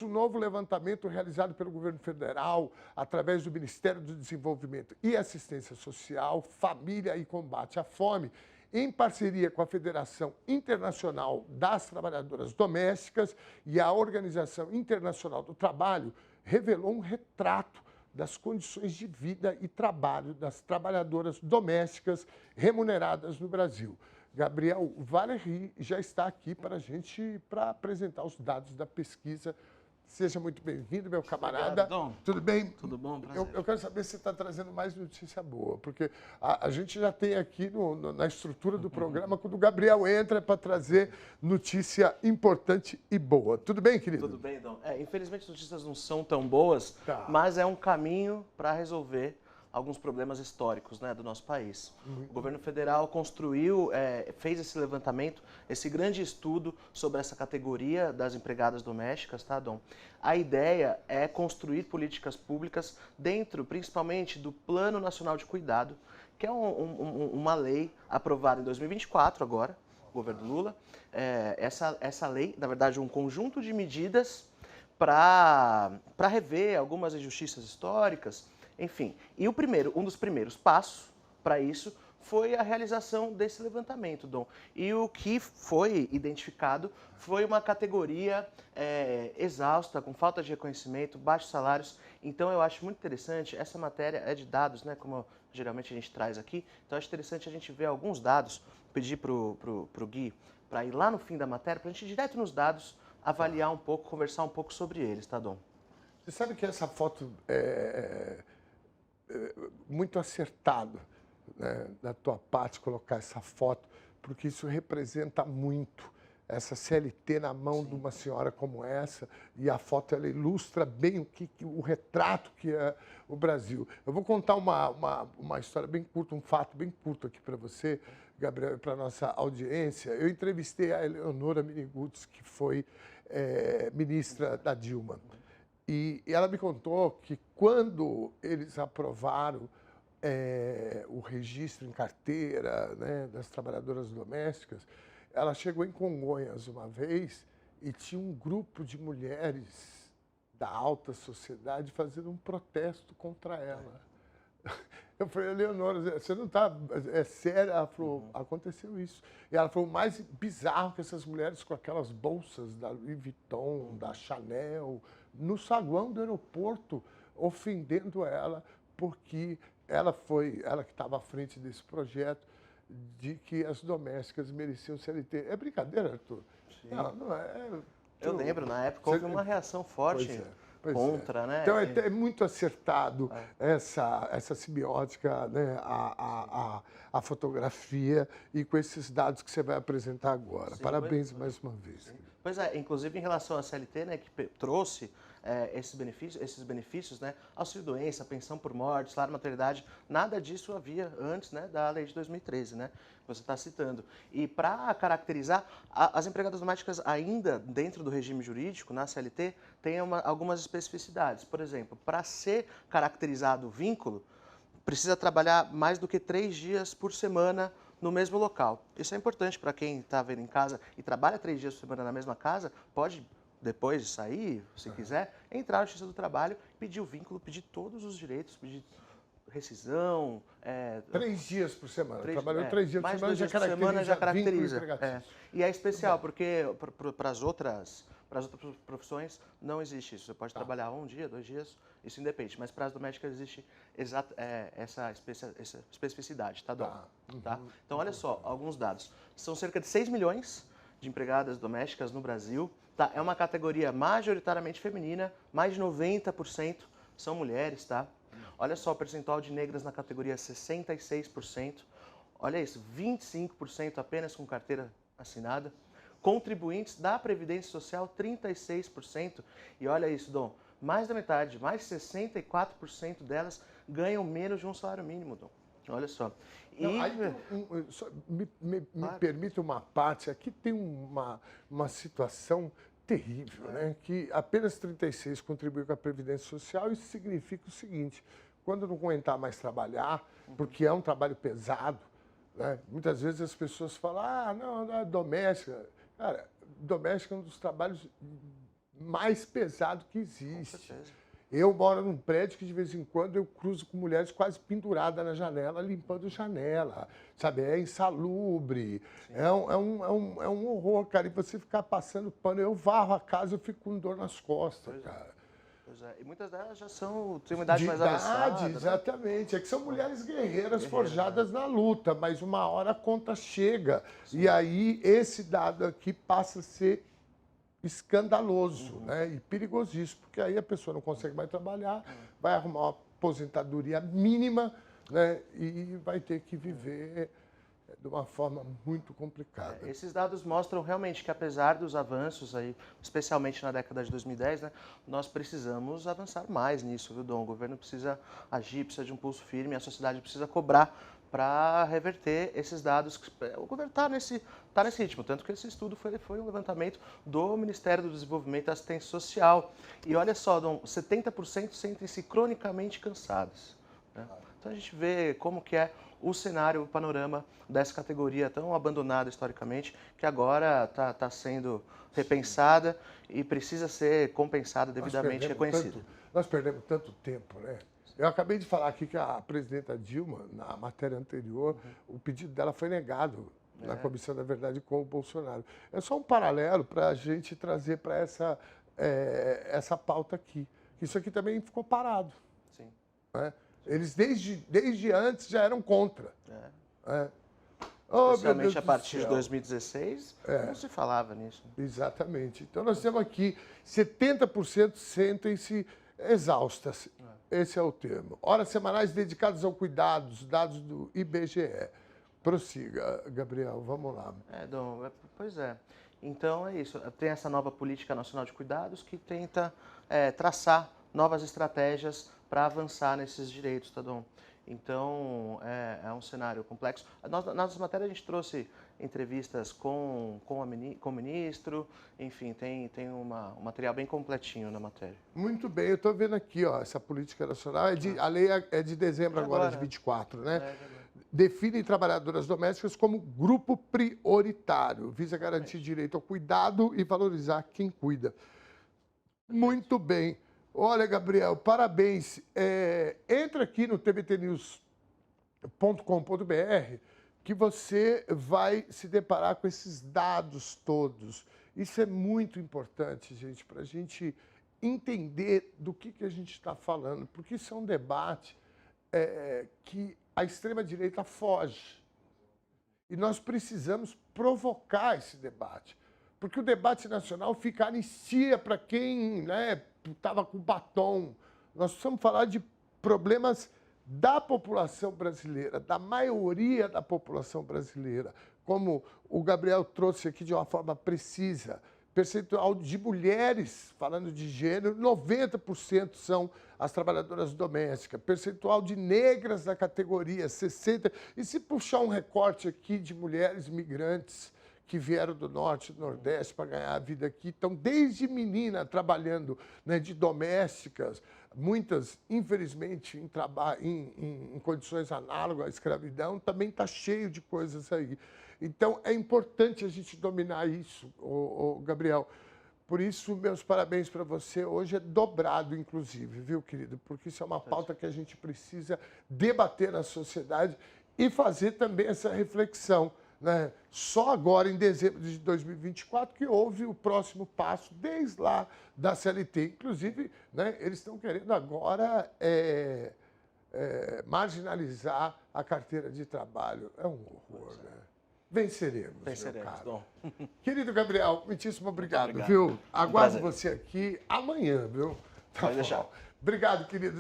Um novo levantamento realizado pelo governo federal, através do Ministério do Desenvolvimento e Assistência Social, Família e Combate à Fome, em parceria com a Federação Internacional das Trabalhadoras Domésticas e a Organização Internacional do Trabalho, revelou um retrato das condições de vida e trabalho das trabalhadoras domésticas remuneradas no Brasil. Gabriel Valery já está aqui para a gente apresentar os dados da pesquisa. Seja muito bem-vindo, meu camarada. Obrigado, Dom. Tudo bem? Tudo bom? Prazer. Eu quero saber se você está trazendo mais notícia boa, porque a gente já tem aqui na estrutura do programa, quando o Gabriel entra, é para trazer notícia importante e boa. Tudo bem, querido? Tudo bem, Dom. Infelizmente as notícias não são tão boas, Tá. mas é um caminho para resolver alguns problemas históricos, né, do nosso país. O governo federal construiu, fez esse levantamento, esse grande estudo sobre essa categoria das empregadas domésticas, tá, Dom? A ideia é construir políticas públicas dentro, principalmente, do Plano Nacional de Cuidado, que é uma lei aprovada em 2024 agora, governo Lula. Essa lei, na verdade, um conjunto de medidas para rever algumas injustiças históricas, enfim. E um dos primeiros passos para isso foi a realização desse levantamento, Dom. E o que foi identificado foi uma categoria exausta, com falta de reconhecimento, baixos salários. Então, eu acho muito interessante, essa matéria é de dados, né, como geralmente a gente traz aqui, então eu acho interessante a gente ver alguns dados, pedir para o Gui para ir lá no fim da matéria, para a gente ir direto nos dados, avaliar um pouco, conversar um pouco sobre eles, tá, Dom? Você sabe que essa foto muito acertado, né, da tua parte colocar essa foto, porque isso representa muito essa CLT na mão de uma senhora como essa, e a foto ela ilustra bem o retrato que é o Brasil. Eu vou contar uma história bem curta, um fato bem curto aqui para você, Gabriel, e para a nossa audiência. Eu entrevistei a Eleonora Miniguts, que foi ministra da Dilma. E ela me contou que quando eles aprovaram o registro em carteira, né, das trabalhadoras domésticas, ela chegou em Congonhas uma vez e tinha um grupo de mulheres da alta sociedade fazendo um protesto contra ela. Eu falei, Leonora, você não está... É sério? Ela falou, aconteceu isso. E ela falou, o mais bizarro que essas mulheres com aquelas bolsas da Louis Vuitton, da Chanel, no saguão do aeroporto, ofendendo ela, porque ela que estava à frente desse projeto, de que as domésticas mereciam CLT. É brincadeira, Arthur? Sim. Não é... Eu lembro, na época houve uma reação forte contra, né? Então é muito acertado essa semiótica, né? A fotografia e com esses dados que você vai apresentar agora. Sim, parabéns mais uma vez. Sim. Pois é, inclusive em relação à CLT, né, que trouxe esses benefícios, né, auxílio-doença, pensão por morte, salário maternidade, nada disso havia antes, né, da lei de 2013, né, que você está citando. E para caracterizar, as empregadas domésticas ainda dentro do regime jurídico, na CLT, tem algumas especificidades. Por exemplo, para ser caracterizado o vínculo, precisa trabalhar mais do que 3 dias por semana no mesmo local. Isso é importante para quem está vendo em casa e trabalha 3 dias por semana na mesma casa, pode, depois de sair, se quiser, entrar na Justiça do Trabalho, pedir o vínculo, pedir todos os direitos, pedir rescisão. 3 dias por semana. Trabalhou 3 dias por mais semana, 2 dias por semana já caracteriza. E é especial, porque para as outras profissões não existe isso. Você pode trabalhar 1 dia, 2 dias, isso independe. Mas para as domésticas existe essa especificidade, tá, Dom? Tá? Então, olha só, alguns dados. São cerca de 6 milhões de empregadas domésticas no Brasil. Tá? É uma categoria majoritariamente feminina, mais de 90% são mulheres, tá? Olha só, o percentual de negras na categoria 66%. Olha isso, 25% apenas com carteira assinada. Contribuintes da Previdência Social, 36%. E olha isso, Dom, mais da metade, mais 64% delas ganham menos de um salário mínimo, Dom. Olha só. Me permite uma parte, aqui tem uma situação terrível, né? Que apenas 36 contribuem com a Previdência Social. Isso significa o seguinte, quando não aguentar mais trabalhar, porque é um trabalho pesado, né? Muitas vezes as pessoas falam, não é doméstica. Cara, doméstica é um dos trabalhos mais pesado que Com existe. certeza. Eu moro num prédio que, de vez em quando, eu cruzo com mulheres quase penduradas na janela, limpando janela, sabe? É insalubre, é um horror, cara. E você ficar passando pano, eu varro a casa, eu fico com dor nas costas, cara. Pois é. E muitas delas já têm uma idade De mais idade, avançada, né? exatamente. É que são mulheres guerreiras Guerreiras, forjadas na luta, mas uma hora a conta chega. E aí, esse dado aqui passa a ser escandaloso, né? E perigosíssimo, porque aí a pessoa não consegue mais trabalhar, vai arrumar uma aposentadoria mínima, né? E vai ter que viver de uma forma muito complicada. Esses dados mostram realmente que, apesar dos avanços aí, especialmente na década de 2010, né, nós precisamos avançar mais nisso, viu, Dom? O governo precisa agir, precisa de um pulso firme, a sociedade precisa cobrar para reverter esses dados. O governo está nesse ritmo, tanto que esse estudo foi um levantamento do Ministério do Desenvolvimento e Assistência Social. E olha só, Dom, 70% sentem-se cronicamente cansados, né? Então a gente vê como que é o cenário, o panorama dessa categoria tão abandonada historicamente, que agora está sendo repensada e precisa ser compensada, devidamente reconhecida. Nós perdemos tanto tempo, né? Eu acabei de falar aqui que a presidenta Dilma, na matéria anterior, o pedido dela foi negado na Comissão da Verdade com o Bolsonaro. É só um paralelo para a gente trazer para essa pauta aqui. Isso aqui também ficou parado. Sim. Né? Eles, desde antes, já eram contra. Especialmente a partir de 2016, não se falava nisso. Exatamente. Então, nós temos aqui 70% sentem-se exaustas. Esse é o termo. Horas semanais dedicadas ao cuidado, dados do IBGE. Prossiga, Gabriel, vamos lá. Dom, pois é. Então é isso. Tem essa nova Política Nacional de Cuidados que tenta traçar novas estratégias para avançar nesses direitos, tá, Dom? Então, é um cenário complexo. Na nossa matéria, a gente trouxe entrevistas com o ministro, enfim, tem um material bem completinho na matéria. Muito bem, eu estou vendo aqui, ó, essa política nacional, a lei é de dezembro agora, de 24, né? Define trabalhadoras domésticas como grupo prioritário, visa garantir direito ao cuidado e valorizar quem cuida. Muito bem. Olha, Gabriel, parabéns. Entra aqui no tvtnews.com.br que você vai se deparar com esses dados todos. Isso é muito importante, gente, para a gente entender do que a gente está falando, porque isso é um debate que a extrema-direita foge. E nós precisamos provocar esse debate, porque o debate nacional fica anistia para quem estava com batom. Nós precisamos falar de problemas da população brasileira, da maioria da população brasileira, como o Gabriel trouxe aqui de uma forma precisa. Percentual de mulheres, falando de gênero, 90% são as trabalhadoras domésticas. Percentual de negras na categoria, 60%. E se puxar um recorte aqui de mulheres migrantes que vieram do Norte e do Nordeste para ganhar a vida aqui, estão desde menina trabalhando, né, de domésticas, muitas, infelizmente, em condições análogas à escravidão, também está cheio de coisas aí. Então, é importante a gente dominar isso, Gabriel. Por isso, meus parabéns para você. Hoje é dobrado, inclusive, viu, querido? Porque isso é uma pauta que a gente precisa debater na sociedade e fazer também essa reflexão, né? Só agora, em dezembro de 2024, que houve o próximo passo, desde lá da CLT. Inclusive, né, eles estão querendo agora marginalizar a carteira de trabalho. É um horror, né? Venceremos, meu caro. Dom. Querido Gabriel, muitíssimo obrigado, obrigado. viu? Aguardo prazer. você aqui amanhã, viu? Pode deixar. Obrigado, querido.